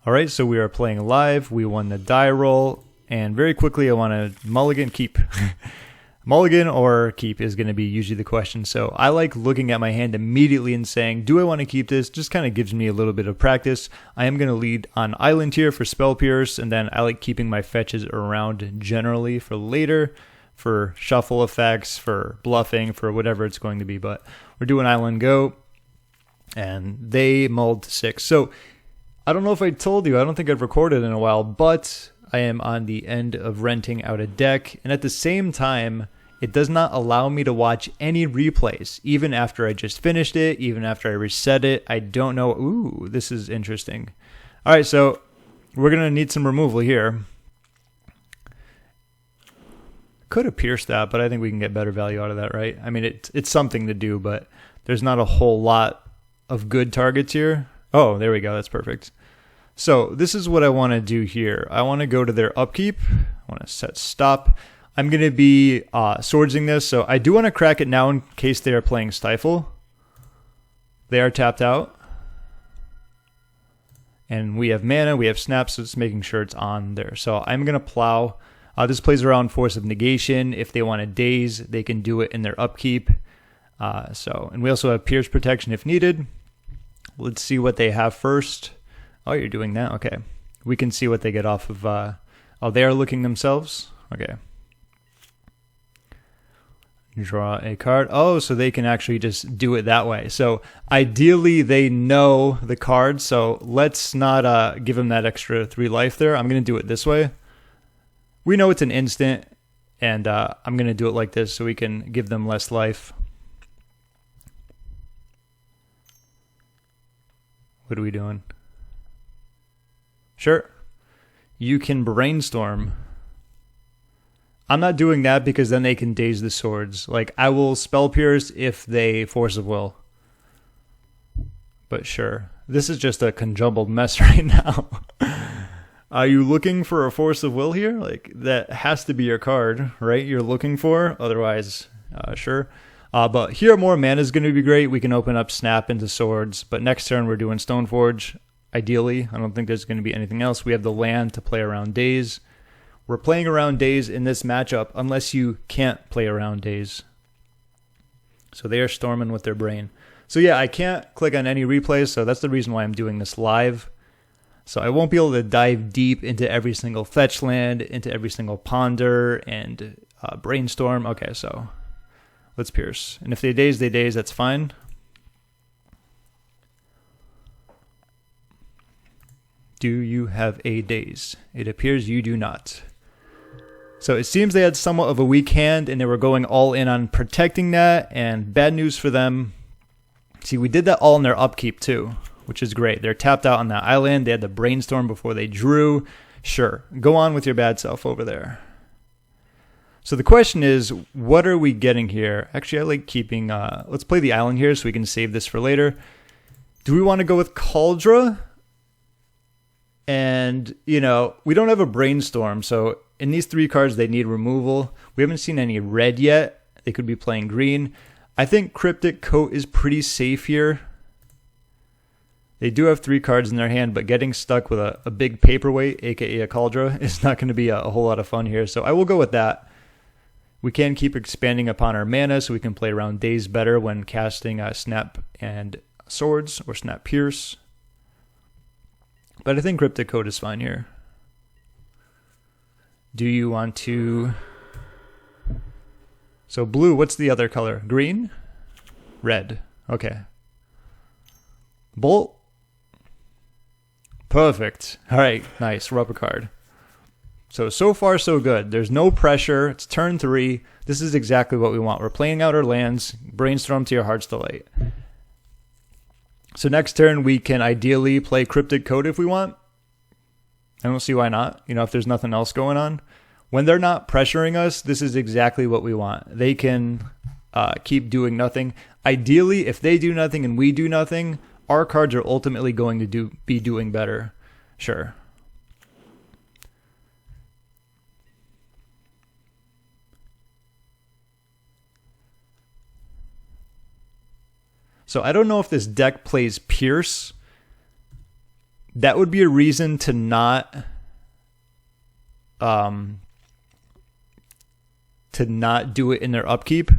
All right, so we are playing live. We won the die roll, and very quickly I want to mulligan, keep. Mulligan or keep is going to be usually the question. So I like looking at my hand immediately and saying, do I want to keep this? Just kind of gives me a little bit of practice. I am going to lead on Island here for Spell Pierce, and then I like keeping my fetches around generally for later, for shuffle effects, for bluffing, for whatever it's going to be. But we're doing Island Go, and they mulled 6. So I don't know if I told you, I don't think I've recorded in a while, but I am on the end of renting out a deck, and at the same time, it does not allow me to watch any replays, even after I just finished it, even after I reset it. I don't know. Ooh, this is interesting. All right, so we're going to need some removal here. Could have pierced that, but I think we can get better value out of that, right? I mean, it's something to do, but there's not a whole lot of good targets here. Oh, there we go. That's perfect. So this is what I want to do here. I want to go to their upkeep. I want to set stop. I'm going to be swordsing this, so I do want to crack it now in case they are playing Stifle. They are tapped out. And we have mana, we have snaps, so it's making sure it's on there. So I'm going to plow. This plays around Force of Negation. If they want to daze, they can do it in their upkeep. And we also have Pierce Protection if needed. Let's see what they have first. Oh, you're doing that? Okay. We can see what they get off of... oh, they are looking themselves? Okay. Draw a card. Oh, so they can actually just do it that way. So ideally, they know the card, so let's not give them that extra 3 life there. I'm going to do it this way. We know it's an instant, and I'm going to do it like this so we can give them less life. What are we doing? Sure. You can Brainstorm. I'm not doing that because then they can daze the swords. Like, I will Spell Pierce if they Force of Will. But sure. This is just a conjumbled mess right now. Are you looking for a Force of Will here? Like, that has to be your card, right? You're looking for? Otherwise, sure. But here, more mana is going to be great. We can open up Snap into swords. But next turn, we're doing Stoneforge. Ideally, I don't think there's going to be anything else. We have the land to play around days. We're playing around days in this matchup unless you can't play around days. So they are storming with their brain. So yeah, I can't click on any replays, so that's the reason why I'm doing this live. So I won't be able to dive deep into every single fetch land, into every single ponder, and brainstorm. Okay, so let's pierce. And if they daze, that's fine. Do you have a daze? It appears you do not. So it seems they had somewhat of a weak hand, and they were going all in on protecting that, and bad news for them. See, we did that all in their upkeep too, which is great. They're tapped out on that island. They had the Brainstorm before they drew. Sure, go on with your bad self over there. So the question is, what are we getting here? Actually, I like keeping... let's play the island here so we can save this for later. Do we want to go with Kaldra? And, you know, we don't have a Brainstorm, so in these 3 cards, they need removal. We haven't seen any red yet. They could be playing green. I think Cryptic Coat is pretty safe here. They do have 3 cards in their hand, but getting stuck with a big paperweight, aka a Kaldra, is not going to be a whole lot of fun here. So I will go with that. We can keep expanding upon our mana so we can play around days better when casting Snap and Swords or Snap Pierce. But I think Cryptic Coat is fine here. Do you want to... So blue, what's the other color? Green? Red. Okay. Bolt? Perfect. All right, nice. We're up a card. So far, so good. There's no pressure. It's turn 3. This is exactly what we want. We're playing out our lands. Brainstorm to your heart's delight. So next turn, we can ideally play Cryptic Coat if we want. I don't see why not. You know, if there's nothing else going on. When they're not pressuring us, this is exactly what we want. They can keep doing nothing. Ideally, if they do nothing and we do nothing, our cards are ultimately going to be doing better. Sure. So I don't know if this deck plays Pierce that would be a reason to not do it in their upkeep.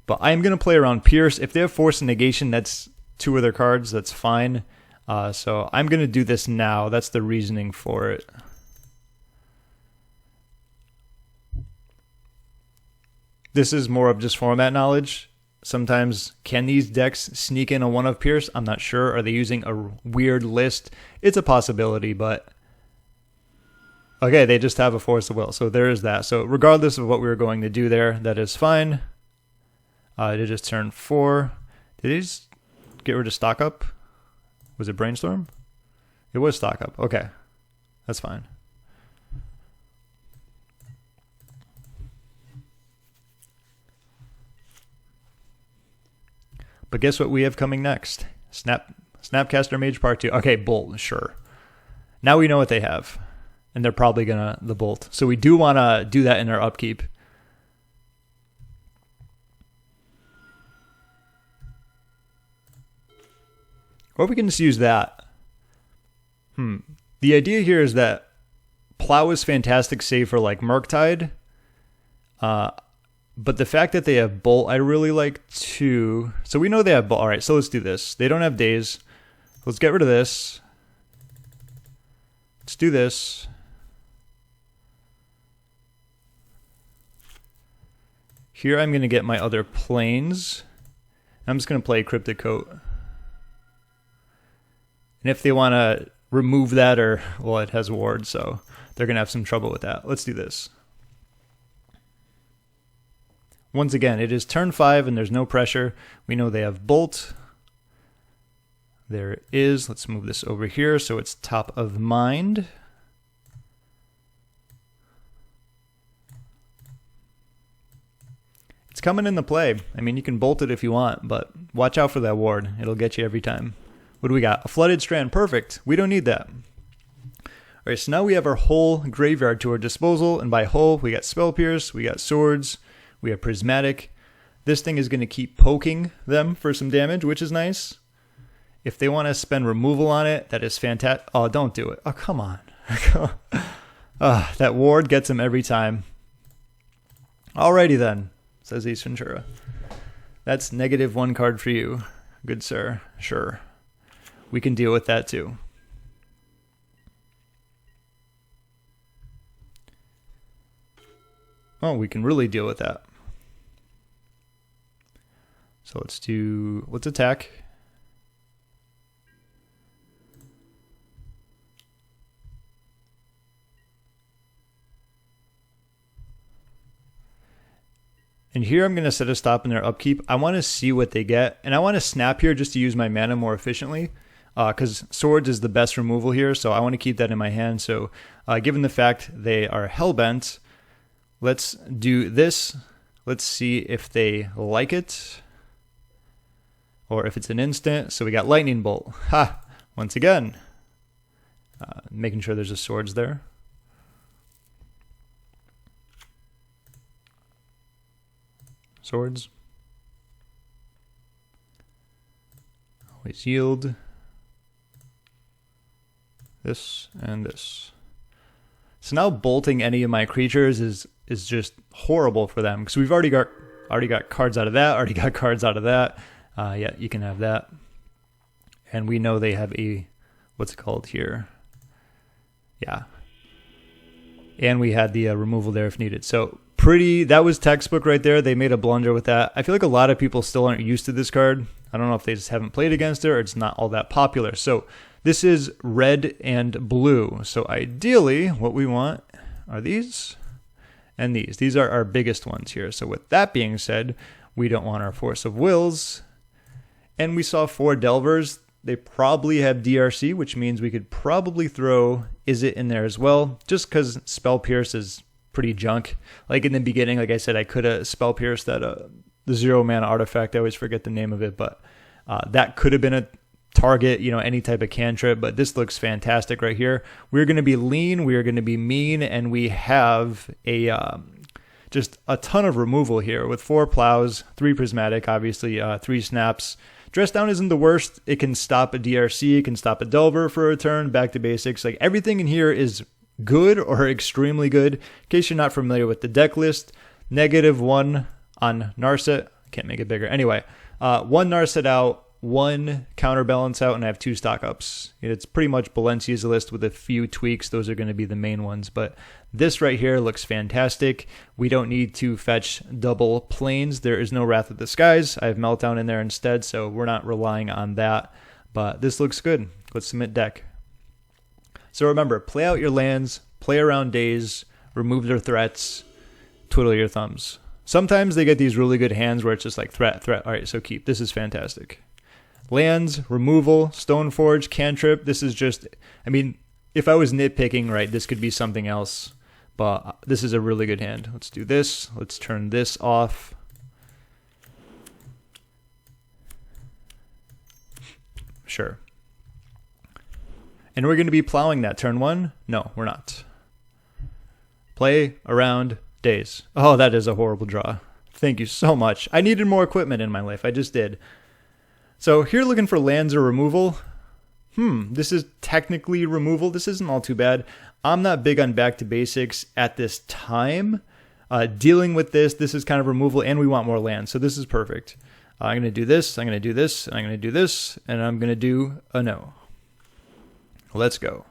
But I'm going to play around Pierce. If they have Force and Negation, that's 2 of their cards. That's fine. So I'm going to do this now. That's the reasoning for it. This is more of just format knowledge. Sometimes, can these decks sneak in a 1 of Pierce? I'm not sure. Are they using a weird list? It's a possibility, but... Okay, they just have a Force of Will, so there is that. So regardless of what we were going to do there, that is fine. It just turned 4. Did he just get rid of Stock Up? Was it Brainstorm? It was Stock Up. Okay, that's fine. But guess what we have coming next? Snapcaster Mage Part 2. Okay, Bolt, sure. Now we know what they have. And they're probably going to the Bolt. So we do want to do that in our upkeep. Or we can just use that. The idea here is that Plow is fantastic save for like Murktide. But the fact that they have Bolt, I really like too. So we know they have Bolt. All right, so let's do this. They don't have Daze. Let's get rid of this. Let's do this. Here I'm going to get my other planes. I'm just going to play Cryptic Coat. And if they want to remove that, or, well, it has Ward, so they're going to have some trouble with that. Let's do this. Once again, it is turn 5 and there's no pressure. We know they have Bolt. There it is. Let's move this over here so it's top of mind. It's coming into play. I mean, you can Bolt it if you want, but watch out for that Ward. It'll get you every time. What do we got? A Flooded Strand. Perfect. We don't need that. All right, so now we have our whole graveyard to our disposal, and by whole, we got Spell Pierce, we got Swords, we have Prismatic. This thing is going to keep poking them for some damage, which is nice. If they want to spend removal on it, that is fantastic. Oh, don't do it. Oh, come on. That Ward gets them every time. Alrighty then, says Ace Ventura. That's -1 card for you, good sir. Sure. We can deal with that too. Oh, we can really deal with that. So let's attack. And here I'm going to set a stop in their upkeep. I want to see what they get. And I want to snap here just to use my mana more efficiently. Because Swords is the best removal here. So I want to keep that in my hand. So given the fact they are Hellbent, let's do this. Let's see if they like it. Or if it's an instant. So we got Lightning Bolt. Ha! Once again. Making sure there's a Swords there. Swords. Always yield. This and this. So now bolting any of my creatures is just horrible for them because we've already got cards out of that. Already got cards out of that. Yeah, you can have that. And we know they have a what's it called here? Yeah. And we had the removal there if needed. So that was textbook right there. They made a blunder with that. I feel like a lot of people still aren't used to this card. I don't know if they just haven't played against it or it's not all that popular. So this is red and blue. So ideally what we want are these and these. These are our biggest ones here. So with that being said, we don't want our Force of Wills. And we saw 4 Delvers. They probably have DRC, which means we could probably throw Izzet in there as well, just because Spell Pierce is pretty junk. Like in the beginning, like I said, I could have Spell Pierced that the 0-mana artifact. I always forget the name of it, but that could have been a target, any type of cantrip, but this looks fantastic right here. We're going to be lean, we are going to be mean, and we have just a ton of removal here with 4 Plows, 3 Prismatic, obviously 3 Snaps, Dress Down isn't the worst. It can stop a DRC, it can stop a Delver for a turn, back to basics. Like everything in here is good or extremely good. In case you're not familiar with the deck list, -1 on Narset. Can't make it bigger. Anyway, 1 Narset out, 1 Counterbalance out, and I have 2 stock ups. It's pretty much Balencia's list with a few tweaks. Those are going to be the main ones. But this right here looks fantastic. We don't need to fetch double planes. There is no Wrath of the Skies. I have Meltdown in there instead, so we're not relying on that. But this looks good. Let's submit deck. So remember, play out your lands, play around days, remove their threats, twiddle your thumbs. Sometimes they get these really good hands where it's just like threat, threat. All right, so keep. This is fantastic. Lands, removal, Stoneforge, cantrip. This is just, I mean, if I was nitpicking, right, this could be something else. But this is a really good hand. Let's do this. Let's turn this off. Sure. And we're going to be plowing that turn 1? No, we're not. Play around days. Oh, that is a horrible draw. Thank you so much. I needed more equipment in my life. I just did. So here looking for lands or removal. This is technically removal. This isn't all too bad. I'm not big on back to basics at this time. Dealing with this is kind of removal, and we want more land. So this is perfect. I'm going to do this, I'm going to do this, and I'm going to do this, and I'm going to do a no. Let's go.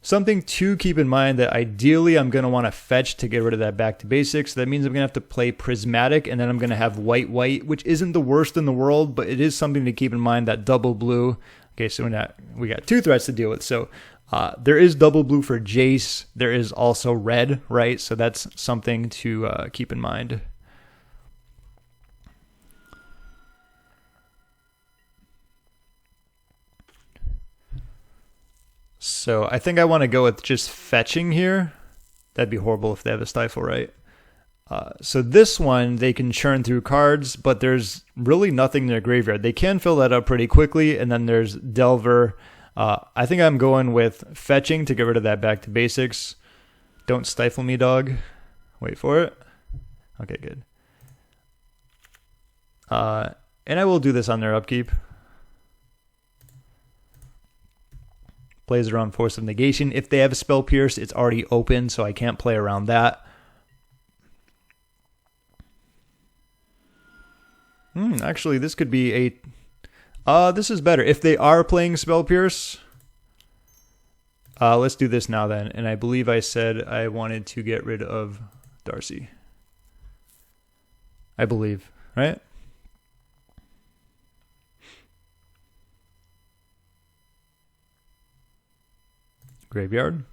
Something to keep in mind that ideally I'm going to want to fetch to get rid of that back to basics. That means I'm going to have to play Prismatic, and then I'm going to have white, which isn't the worst in the world, but it is something to keep in mind, that double blue. Okay, so we got 2 threats to deal with. So there is double blue for Jace. There is also red, right? So that's something to keep in mind. So I think I want to go with just fetching here. That'd be horrible if they have a Stifle, right? So this one, they can churn through cards, but there's really nothing in their graveyard. They can fill that up pretty quickly, and then there's Delver. I think I'm going with fetching to get rid of that back to basics. Don't stifle me, dog. Wait for it. Okay, good. And I will do this on their upkeep. Plays around Force of Negation. If they have a Spell Pierce, it's already open, so I can't play around that. Actually, this could be a... this is better. If they are playing Spell Pierce... let's do this now then. And I believe I said I wanted to get rid of Darcy. I believe, right? Graveyard.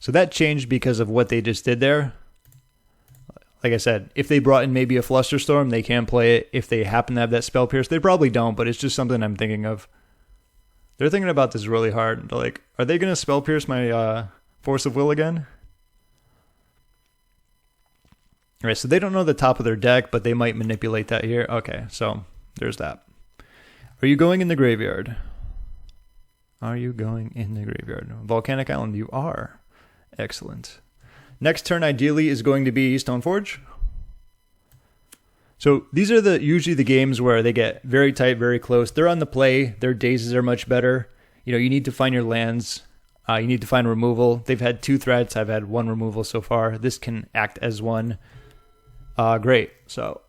So that changed because of what they just did there. Like I said, if they brought in maybe a Flusterstorm, they can play it. If they happen to have that Spell Pierce, they probably don't, but it's just something I'm thinking of. They're thinking about this really hard. They're like, are they going to Spell Pierce my Force of Will again? All right, so they don't know the top of their deck, but they might manipulate that here. Okay, so there's that. Are you going in the graveyard? Are you going in the graveyard? Volcanic Island, you are. Excellent. Next turn, ideally, is going to be Stoneforge. So these are usually the games where they get very tight, very close. They're on the play. Their dazes are much better. You know, you need to find your lands. You need to find removal. They've had 2 threats. I've had 1 removal so far. This can act as 1. Great. So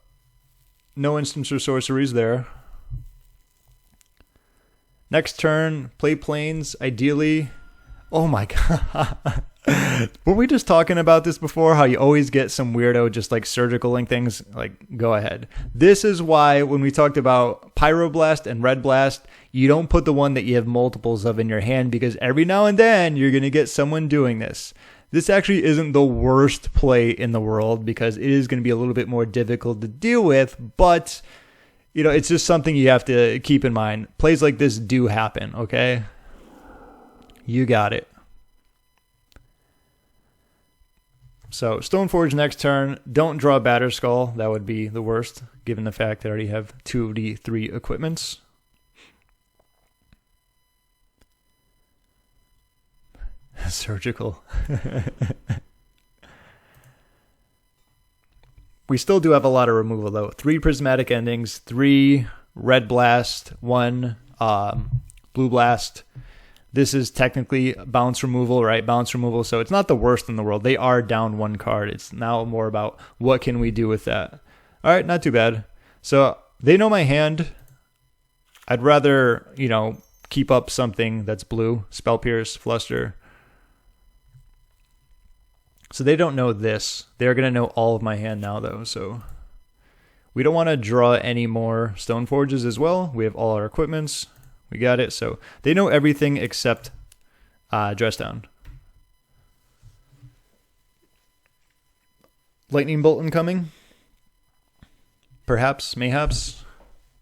no instants or sorceries there. Next turn, play planes, ideally. Oh my god. Were we just talking about this before? How you always get some weirdo just like surgicaling things? Like, go ahead. This is why when we talked about Pyroblast and Red Blast, you don't put the one that you have multiples of in your hand, because every now and then you're going to get someone doing this. This actually isn't the worst play in the world, because it is going to be a little bit more difficult to deal with, but... you know, it's just something you have to keep in mind. Plays like this do happen, okay? You got it. So, Stoneforge next turn. Don't draw Batterskull. That would be the worst, given the fact that I already have 2 of the 3 equipments. Surgical. We still do have a lot of removal, though. 3 Prismatic Endings, 3 Red Blast, 1 Blue Blast. This is technically bounce removal, right? Bounce removal, so it's not the worst in the world. They are down 1 card. It's now more about what can we do with that. All right, not too bad. So they know my hand. I'd rather, you know, keep up something that's blue. Spell Pierce, Fluster. So they don't know this. They're going to know all of my hand now, though. So we don't want to draw any more Stoneforges as well. We have all our equipments. We got it. So they know everything except Dress Down. Lightning Bolt incoming. Perhaps, mayhaps.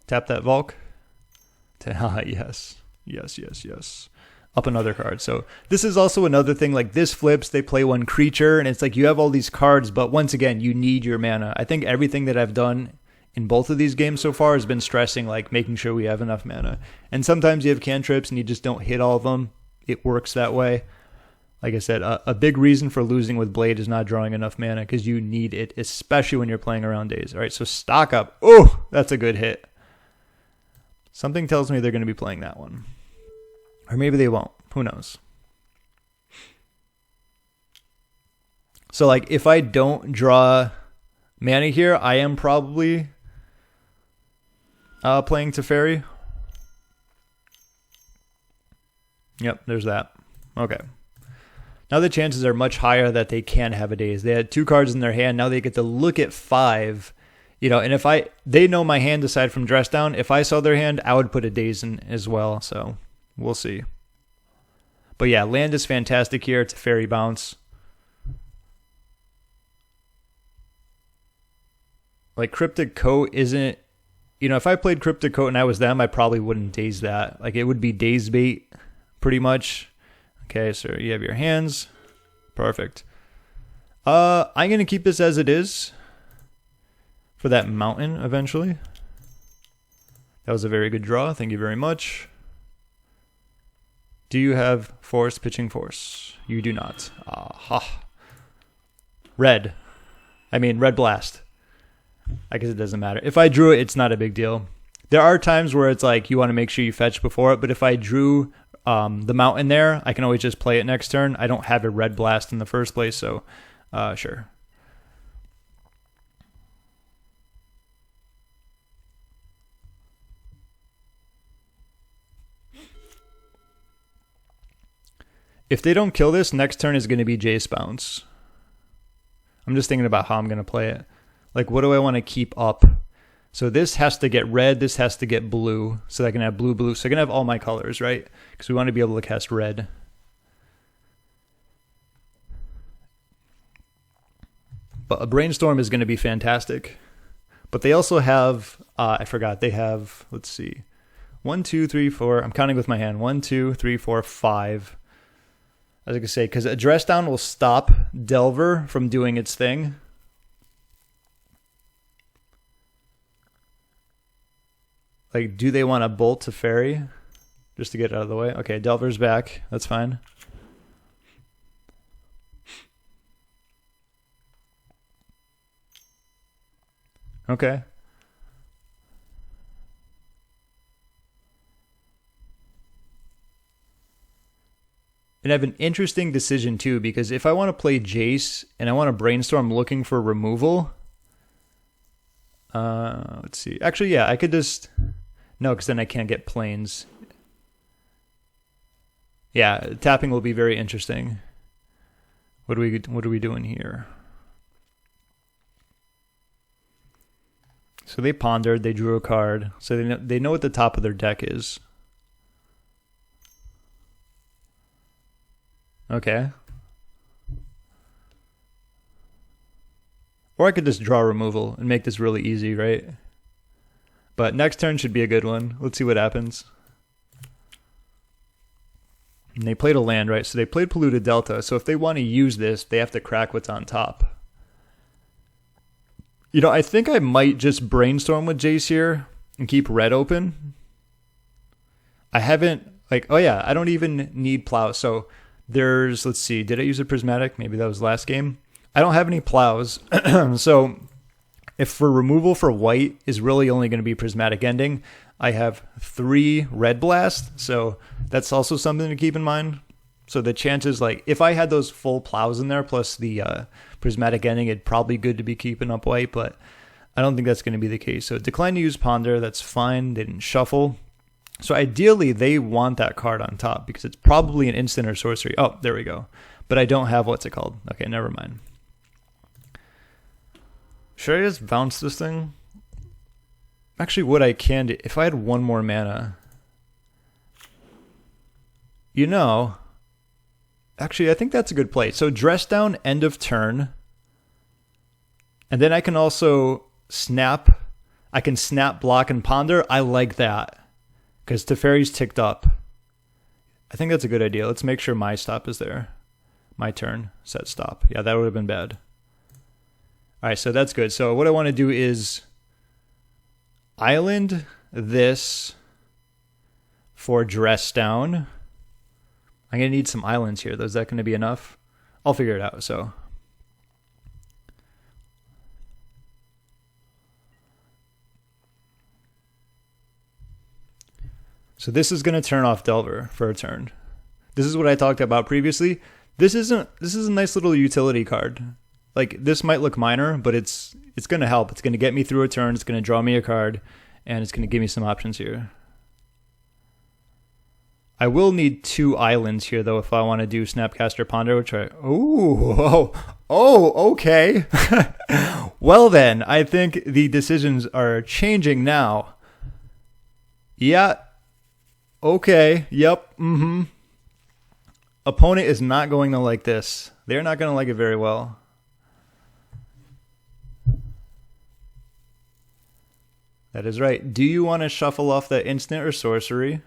Tap that Volk. Yes. Up another card. So this is also another thing, like this flips, they play 1 creature, and it's like you have all these cards, but once again, you need your mana. I think everything that I've done in both of these games so far has been stressing, like making sure we have enough mana. And sometimes you have cantrips and you just don't hit all of them. It works that way. Like I said, a big reason for losing with Blade is not drawing enough mana, because you need it, especially when you're playing around days. All right, so stock up. Oh, that's a good hit. Something tells me they're going to be playing that one. Or maybe they won't. Who knows? So, like, if I don't draw mana here, I am probably playing Teferi. Yep, there's that. Okay. Now the chances are much higher that they can have a daze. They had 2 cards in their hand. Now they get to look at 5. You know, and if they know my hand aside from Dress Down. If I saw their hand, I would put a daze in as well. So we'll see. But yeah, land is fantastic here. It's a fairy bounce. Like Cryptic Coat isn't, you know, if I played Cryptic Coat and I was them, I probably wouldn't daze that. Like it would be daze bait pretty much. Okay, so you have your hands. Perfect. I'm going to keep this as it is for that mountain eventually. That was a very good draw. Thank you very much. Do you have force, pitching force? You do not. Aha. Red blast. I guess it doesn't matter. If I drew it, it's not a big deal. There are times where it's like you want to make sure you fetch before it, but if I drew the mountain there, I can always just play it next turn. I don't have a red blast in the first place, so sure. If they don't kill this, next turn is going to be Jace bounce. I'm just thinking about how I'm going to play it. Like, what do I want to keep up? So this has to get red, this has to get blue, so I can have blue, blue. So I can have all my colors, right? Because we want to be able to cast red. But a Brainstorm is going to be fantastic. But they also have, I forgot, they have, let's see, 1, 2, 3, 4. I'm counting with my hand. 1, 2, 3, 4, 5. As I can say, because a Dress Down will stop Delver from doing its thing. Like, do they want to bolt to Teferi just to get it out of the way? Okay, Delver's back. That's fine. Okay. And I have an interesting decision too, because if I want to play Jace and I want to Brainstorm looking for removal, let's see. Actually, yeah, I could just... No, because then I can't get planes. Yeah, tapping will be very interesting. What are we doing here? So they pondered, they drew a card, so they know what the top of their deck is. Okay. Or I could just draw removal and make this really easy, right? But next turn should be a good one. Let's see what happens. And they played a land, right? So they played Polluted Delta. So if they want to use this, they have to crack what's on top. You know, I think I might just Brainstorm with Jace here and keep red open. I haven't, like, oh yeah, I don't even need plow. So there's, let's see, did I use a Prismatic? Maybe that was last game. I don't have any plows. So If for removal for white is really only going to be Prismatic Ending, I have 3 Red Blast, so that's also something to keep in mind. So the chances, like, if I had those full plows in there, plus the Prismatic Ending, it'd probably good to be keeping up white, but I don't think that's going to be the case. So decline to use Ponder, that's fine. They didn't shuffle. So ideally, they want that card on top, because it's probably an instant or sorcery. Oh, there we go. But I don't have, what's it called? Okay, never mind. Should I just bounce this thing? Actually, what I can do, if I had 1 more mana, you know, actually, I think that's a good play. So dress down end of turn, and then I can also snap. I can snap, block, and ponder. I like that, because Teferi's ticked up. I think that's a good idea. Let's make sure my stop is there. My turn, set stop. Yeah, that would have been bad. All right, so that's good. So what I want to do is island this for dress down. I'm going to need some islands here, though. Is that going to be enough? I'll figure it out, so. So this is going to turn off Delver for a turn. This is what I talked about previously. This is a nice little utility card. Like, this might look minor, but it's going to help. It's going to get me through a turn. It's going to draw me a card, and it's going to give me some options here. I will need 2 islands here, though, if I want to do Snapcaster Ponder, which I... Oh, okay. Well, then, I think the decisions are changing now. Yeah. Okay. Yep. Opponent is not going to like this. They're not going to like it very well. That is right. Do you want to shuffle off that instant or sorcery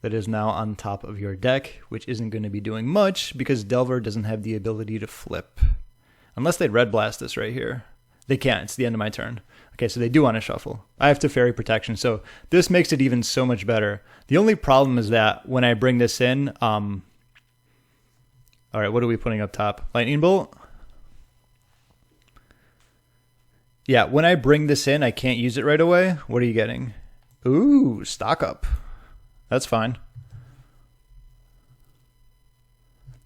that is now on top of your deck, which isn't going to be doing much because Delver doesn't have the ability to flip. Unless they Red Blast this right here. They can't. It's the end of my turn. Okay, so they do want to shuffle. I have Teferi protection, so this makes it even so much better. The only problem is that when I bring this in... all right, what are we putting up top? Lightning Bolt? Yeah, when I bring this in, I can't use it right away. What are you getting? Ooh, stock up. That's fine.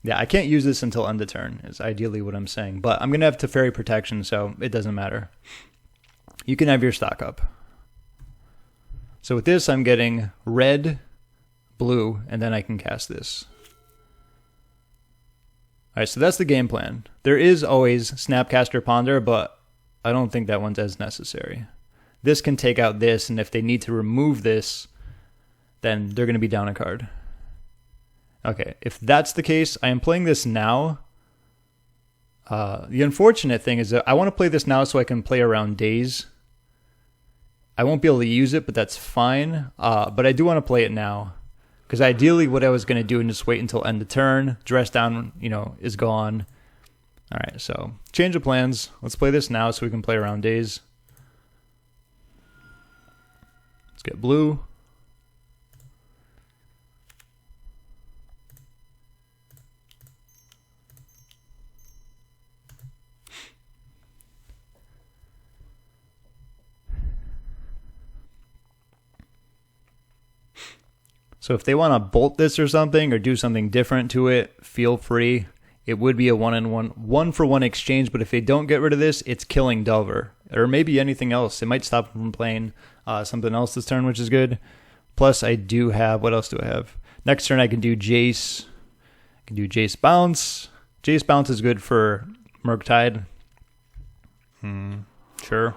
Yeah, I can't use this until end of turn, is ideally what I'm saying. But I'm going to have Teferi protection, so it doesn't matter. You can have your stock up. So with this, I'm getting red, blue, and then I can cast this. All right, so that's the game plan. There is always Snapcaster Ponder, but I don't think that one's as necessary. This can take out this, and if they need to remove this, then they're going to be down a card. Okay, if that's the case, I am playing this now. The unfortunate thing is that I want to play this now so I can play around days. I won't be able to use it, but that's fine. But I do want to play it now. Because ideally what I was going to do is just wait until end of turn. Dress down, is gone. All right, so change of plans. Let's play this now so we can play around days. Let's get blue. So if they want to bolt this or something or do something different to it, feel free. It would be a one-for-one exchange, but if they don't get rid of this, it's killing Delver. Or maybe anything else. It might stop them from playing something else this turn, which is good. Plus, I do have... What else do I have? Next turn, I can do Jace. I can do Jace Bounce. Jace Bounce is good for Murktide. Sure.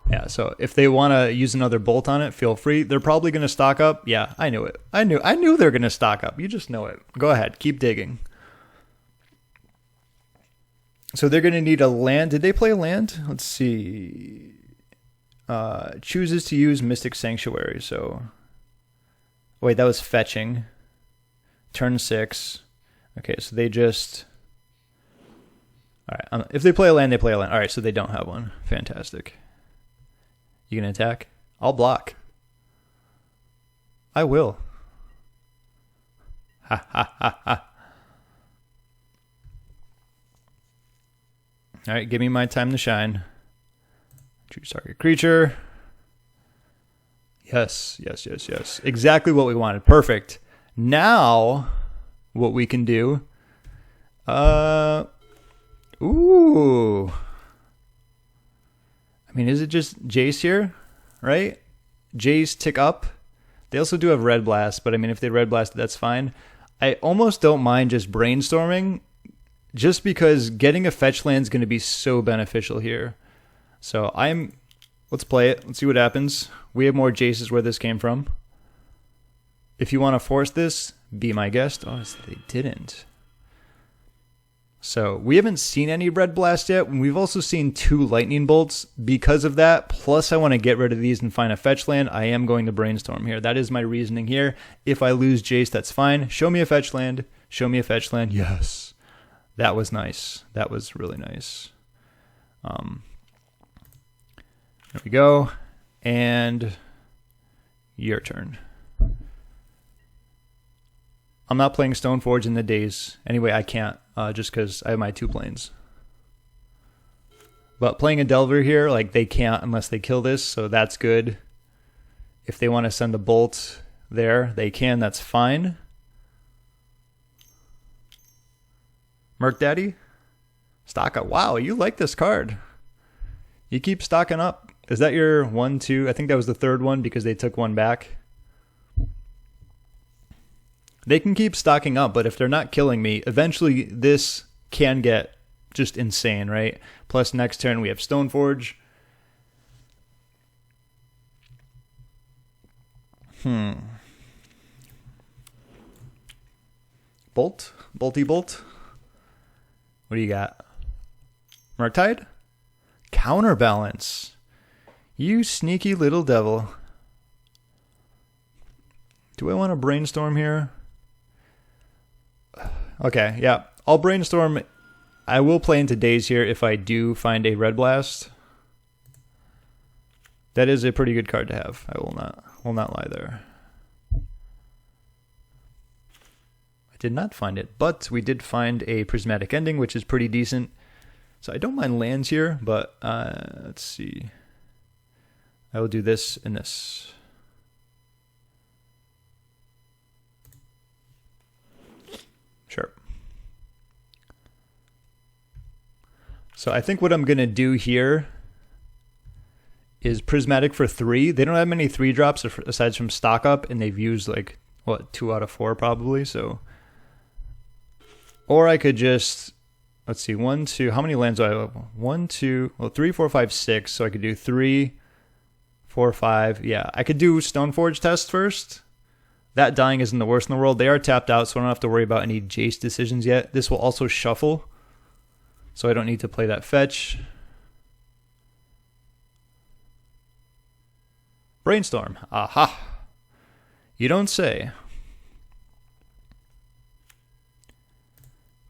Yeah, so if they want to use another bolt on it, feel free. They're probably going to stock up. Yeah, I knew it. I knew they're going to stock up. You just know it. Go ahead. Keep digging. So they're going to need a land. Did they play a land? Let's see. Chooses to use Mystic Sanctuary. So, wait, that was fetching. Turn 6. Okay, so they just... All right, if they play a land, they play a land. All right, so they don't have one. Fantastic. You gonna attack? I'll block. I will. Ha ha ha ha. All right, give me my time to shine. Choose target creature. Yes, yes, yes, yes. Exactly what we wanted. Perfect. Now, what we can do... Ooh. I mean, is it just Jace here? Right? Jace, tick up. They also do have Red Blast, but I mean, if they Red Blast, that's fine. I almost don't mind just brainstorming, just because getting a fetch land is going to be so beneficial here. So let's play it. Let's see what happens. We have more Jaces where this came from. If you want to force this, be my guest. Oh, they didn't. So we haven't seen any Red Blast yet. We've also seen 2 Lightning Bolts. Because of that, plus I want to get rid of these and find a fetch land, I am going to Brainstorm here. That is my reasoning here. If I lose Jace, that's fine. Show me a fetch land. Show me a fetch land. Yes. That was nice. That was really nice. There we go. And your turn. I'm not playing Stoneforge in the days. Anyway, I can't, just because I have my 2 planes. But playing a Delver here, like, they can't unless they kill this, so that's good. If they want to send a Bolt there, they can, that's fine. Merc Daddy? Stock up. Wow, you like this card. You keep stocking up. Is that your 1, 2? I think that was the 3rd one because they took 1 back. They can keep stocking up, but if they're not killing me, eventually this can get just insane, right? Plus next turn we have Stoneforge. Bolt? Bolty Bolt? What do you got? Murktide? Counterbalance. You sneaky little devil. Do I want to Brainstorm here? Okay, yeah. I'll Brainstorm. I will play into Daze here if I do find a Red Blast. That is a pretty good card to have. I will not lie there. I did not find it, but we did find a Prismatic Ending, which is pretty decent. So I don't mind lands here, but let's see. I will do this and this. Sure. So I think what I'm going to do here is Prismatic for 3. They don't have many 3-drops aside from stock up, and they've used like, what, 2 out of 4 probably, so. Or I could just, let's see, 1, 2, how many lands do I have? 1, 2, well, 3, 4, 5, 6, so I could do 3, 4, 5. Yeah, I could do Stoneforge test first. That dying isn't the worst in the world. They are tapped out, so I don't have to worry about any Jace decisions yet. This will also shuffle, so I don't need to play that fetch. Brainstorm. Aha. You don't say.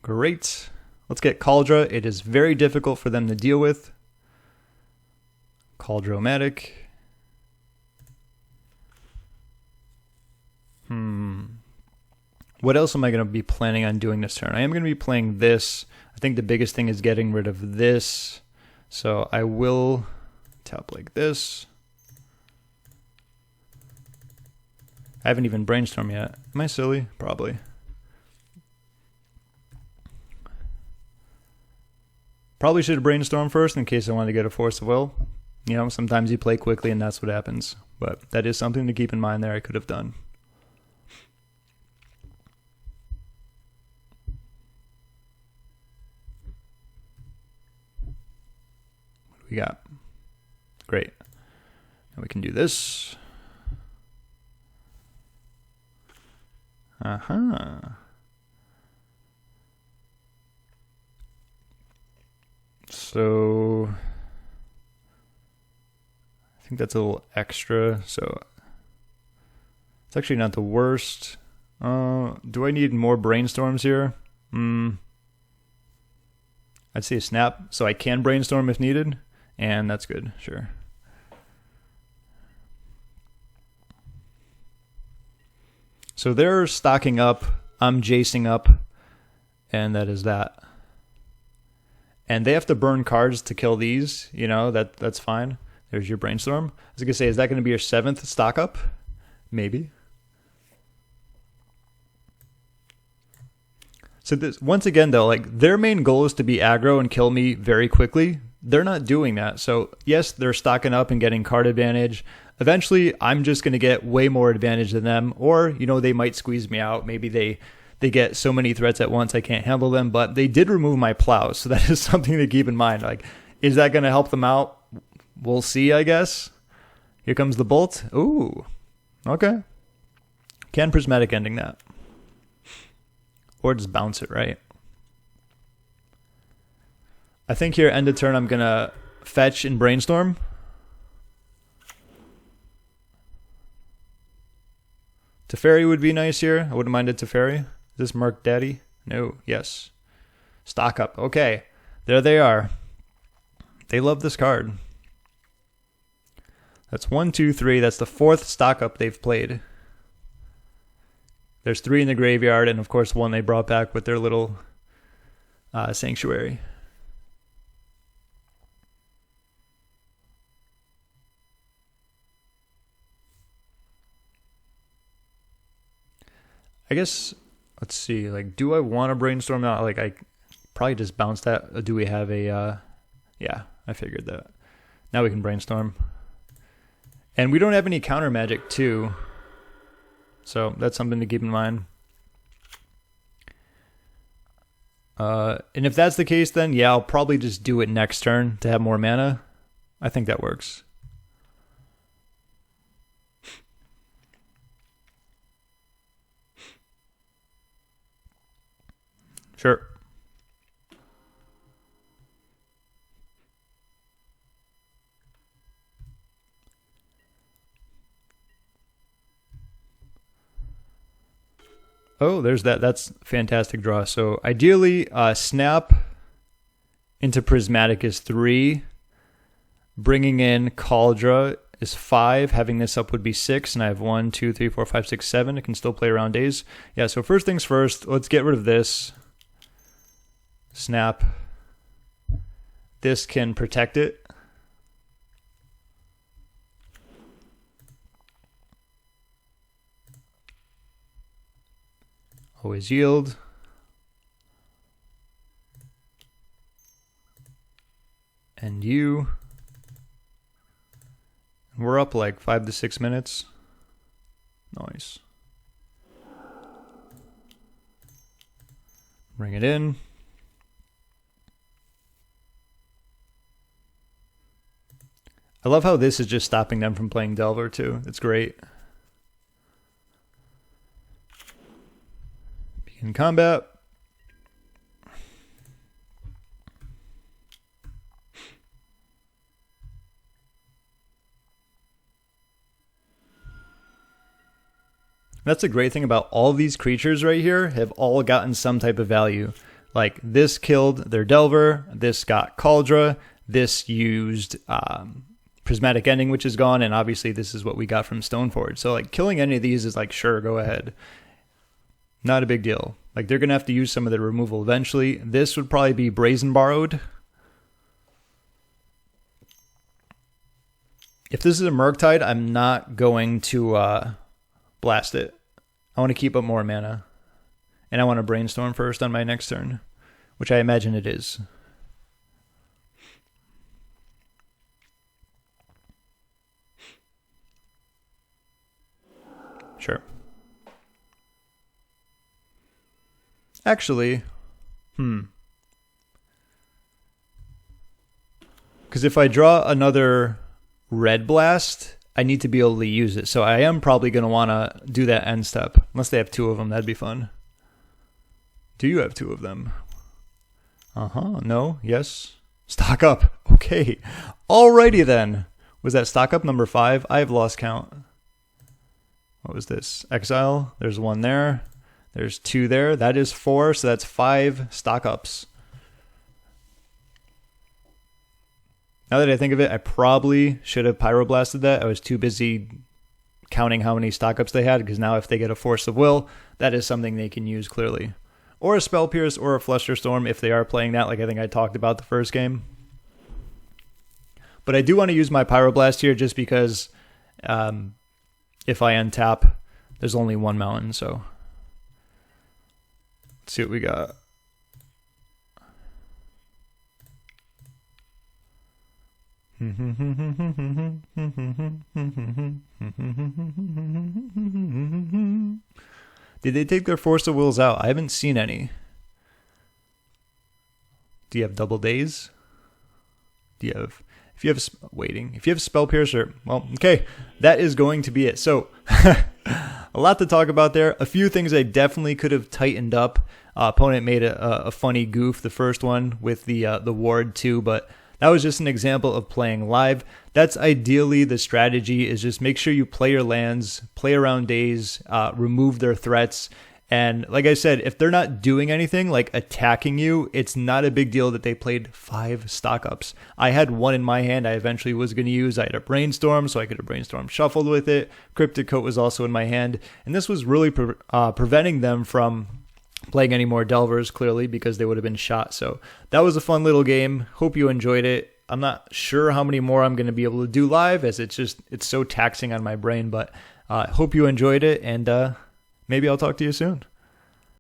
Great. Let's get Kaldra. It is very difficult for them to deal with. Kaldra-O-Matic. What else am I going to be planning on doing this turn? I am going to be playing this. I think the biggest thing is getting rid of this. So I will tap like this. I haven't even Brainstormed yet. Am I silly? Probably. Probably should have Brainstormed first in case I wanted to get a Force of Will. You know, sometimes you play quickly and that's what happens. But that is something to keep in mind there I could have done. We got great. Now we can do this. So I think that's a little extra. So it's actually not the worst. Do I need more Brainstorms here? I'd say a snap, so I can Brainstorm if needed. And that's good, sure. So they're stocking up, I'm Jacing up, and that is that. And they have to burn cards to kill these, you know, that's fine. There's your Brainstorm. I was going to say, is that going to be your 7th stock up? Maybe. So this, once again, though, like their main goal is to be aggro and kill me very quickly. They're not doing that. So yes, they're stocking up and getting card advantage. Eventually, I'm just going to get way more advantage than them. Or, you know, they might squeeze me out. Maybe they get so many threats at once I can't handle them. But they did remove my plows. So that is something to keep in mind. Like, is that going to help them out? We'll see, I guess. Here comes the bolt. Ooh. Okay. Can Prismatic Ending that. Or just bounce it, right? I think here, end of turn, I'm going to fetch and Brainstorm. Teferi would be nice here. I wouldn't mind a Teferi. Is this Mark Daddy? No. Yes. Stock up. Okay. There they are. They love this card. That's 1, 2, 3. That's the 4th stock up they've played. There's 3 in the graveyard, and of course 1 they brought back with their little sanctuary. I guess, let's see, like, do I want to Brainstorm now? Like, I probably just bounce that. Do we have a, yeah, I figured that. Now we can Brainstorm. And we don't have any counter magic, too. So that's something to keep in mind. And if that's the case, then yeah, I'll probably just do it next turn to have more mana. I think that works. Sure. Oh, there's that. That's fantastic draw. So ideally, snap into Prismatic is 3. Bringing in Kaldra is 5. Having this up would be 6. And I have 1, 2, 3, 4, 5, 6, 7. I can still play around days. Yeah, so first things first, let's get rid of this. Snap. This can protect it. Always yield. And you. We're up like 5 to 6 minutes. Nice. Bring it in. I love how this is just stopping them from playing Delver too. It's great. In combat. That's a great thing about all these creatures right here have all gotten some type of value. Like this killed their Delver, this got Kaldra, this used Prismatic Ending, which is gone, and obviously this is what we got from Stoneforge. So like killing any of these is like, sure, go ahead. Not a big deal. Like, they're going to have to use some of the removal eventually. This would probably be Brazen Borrowed. If this is a Murktide, I'm not going to blast it. I want to keep up more mana. And I want to Brainstorm first on my next turn, which I imagine it is. Sure. Actually, because if I draw another red blast, I need to be able to use it. So I am probably going to want to do that end step. Unless they have 2 of them, that'd be fun. Do you have 2 of them? No? Yes? Stock up. Okay. Alrighty then. Was that stock up number 5? I have lost count. What was this? Exile. There's 1 there. There's 2 there. That is 4, so that's 5 stock ups. Now that I think of it, I probably should have Pyroblasted that. I was too busy counting how many stock ups they had, because now if they get a Force of Will, that is something they can use clearly. Or a Spell Pierce or a Flusterstorm if they are playing that, like I think I talked about the first game. But I do want to use my Pyroblast here just because if I untap, there's only one mountain, so let's see what we got. Did they take their Force of Wills out? I haven't seen any. Do you have Double Days? Do you have... If you have waiting, if you have Spell Piercer, well, okay, that is going to be it. So a lot to talk about there. A few things I definitely could have tightened up. Opponent made a funny goof the first one with the ward too, but that was just an example of playing live. That's ideally the strategy, is just make sure you play your lands, play around days, remove their threats. And like I said, if they're not doing anything, like attacking you, it's not a big deal that they played 5 stock-ups. I had one in my hand I eventually was going to use. I had a Brainstorm, so I could have Brainstorm shuffled with it. Cryptic Coat was also in my hand. And this was really preventing them from playing any more Delvers, clearly, because they would have been shot. So that was a fun little game. Hope you enjoyed it. I'm not sure how many more I'm going to be able to do live, as it's so taxing on my brain. But hope you enjoyed it, and maybe I'll talk to you soon.